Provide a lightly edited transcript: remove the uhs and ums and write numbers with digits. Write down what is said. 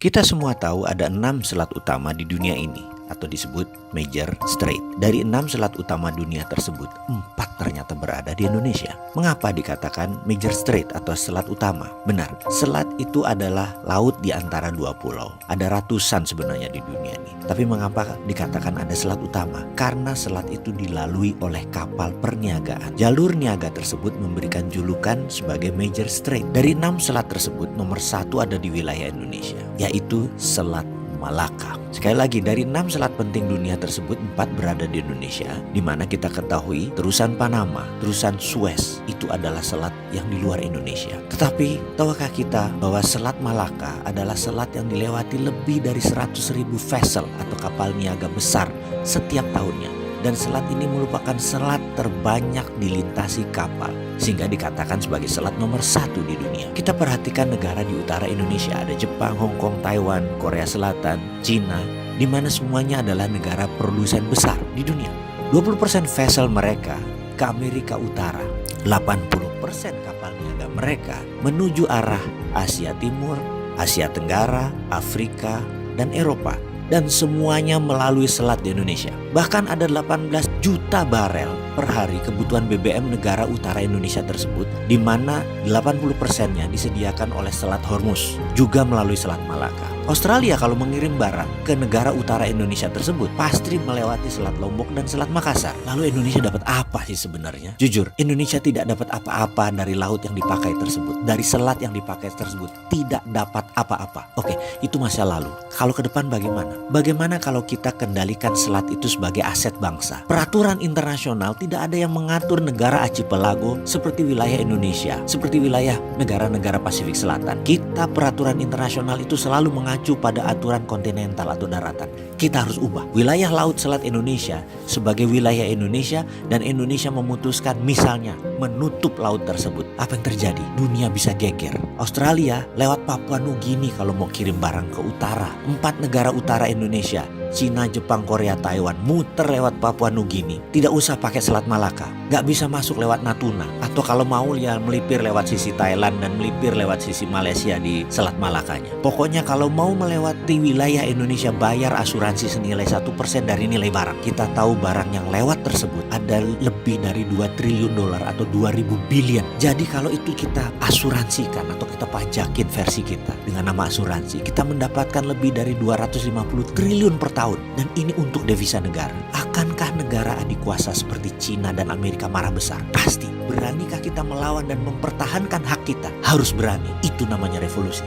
Kita semua tahu ada 6 selat utama di dunia ini atau disebut Major Strait. Dari 6 selat utama dunia tersebut, 4 ternyata berada di Indonesia. Mengapa dikatakan Major Strait atau selat utama? Benar, selat itu adalah laut di antara dua pulau. Ada ratusan sebenarnya di dunia ini. Tapi mengapa dikatakan ada selat utama? Karena selat itu dilalui oleh kapal perniagaan. Jalur niaga tersebut memberikan julukan sebagai Major Strait. Dari 6 selat tersebut, nomor 1 ada di wilayah Indonesia, yaitu Selat Malaka. Sekali lagi, dari 6 selat penting dunia tersebut, 4 berada di Indonesia, di mana kita ketahui terusan Panama, terusan Suez itu adalah selat yang di luar Indonesia. Tetapi tahukah kita bahwa Selat Malaka adalah selat yang dilewati lebih dari 100.000 vessel atau kapal niaga besar setiap tahunnya. Dan selat ini merupakan selat terbanyak dilintasi kapal, sehingga dikatakan sebagai selat nomor 1 di dunia. Kita perhatikan negara di utara Indonesia, ada Jepang, Hong Kong, Taiwan, Korea Selatan, Cina, di mana semuanya adalah negara produsen besar di dunia. 20% vessel mereka ke Amerika Utara, 80% kapal niaga mereka menuju arah Asia Timur, Asia Tenggara, Afrika, dan Eropa. Dan semuanya melalui selat di Indonesia. Bahkan ada 18 juta barel per hari kebutuhan BBM negara utara Indonesia tersebut, di mana 80%-nya disediakan oleh Selat Hormuz, juga melalui Selat Malaka. Australia kalau mengirim barang ke negara utara Indonesia tersebut pasti melewati Selat Lombok dan Selat Makassar. Lalu Indonesia dapat apa sih sebenarnya? Jujur, Indonesia tidak dapat apa-apa dari laut yang dipakai tersebut, dari selat yang dipakai tersebut, tidak dapat apa-apa. Oke, itu masa lalu. Kalau ke depan bagaimana? Bagaimana kalau kita kendalikan selat itu sebagai aset bangsa? Peraturan internasional tidak ada yang mengatur negara archipelago seperti wilayah Indonesia, seperti wilayah negara-negara Pasifik Selatan. Kita peraturan internasional itu selalu mengacu pada aturan kontinental atau daratan. Kita harus ubah wilayah laut selat Indonesia sebagai wilayah Indonesia, dan Indonesia memutuskan misalnya menutup laut tersebut. Apa yang terjadi? Dunia bisa geger. Australia lewat Papua Nugini kalau mau kirim barang ke utara. 4 negara utara Indonesia, Cina, Jepang, Korea, Taiwan, muter lewat Papua Nugini. Tidak usah pakai Selat Malaka. Gak bisa masuk lewat Natuna. Atau kalau mau ya melipir lewat sisi Thailand dan melipir lewat sisi Malaysia di Selat Malakanya. Pokoknya kalau mau melewati wilayah Indonesia, bayar asuransi senilai 1% dari nilai barang. Kita tahu barang yang lewat tersebut ada lebih dari 2 triliun dolar atau 2.000 billion. Jadi kalau itu kita asuransikan atau kita pajakin versi kita dengan nama asuransi, kita mendapatkan lebih dari 250 triliun per tahun. Dan ini untuk devisa negara. Akankah negara adik kuasa seperti Cina dan Amerika marah besar? Pasti. Beranikah kita melawan dan mempertahankan hak kita? Harus berani. Itu namanya revolusi.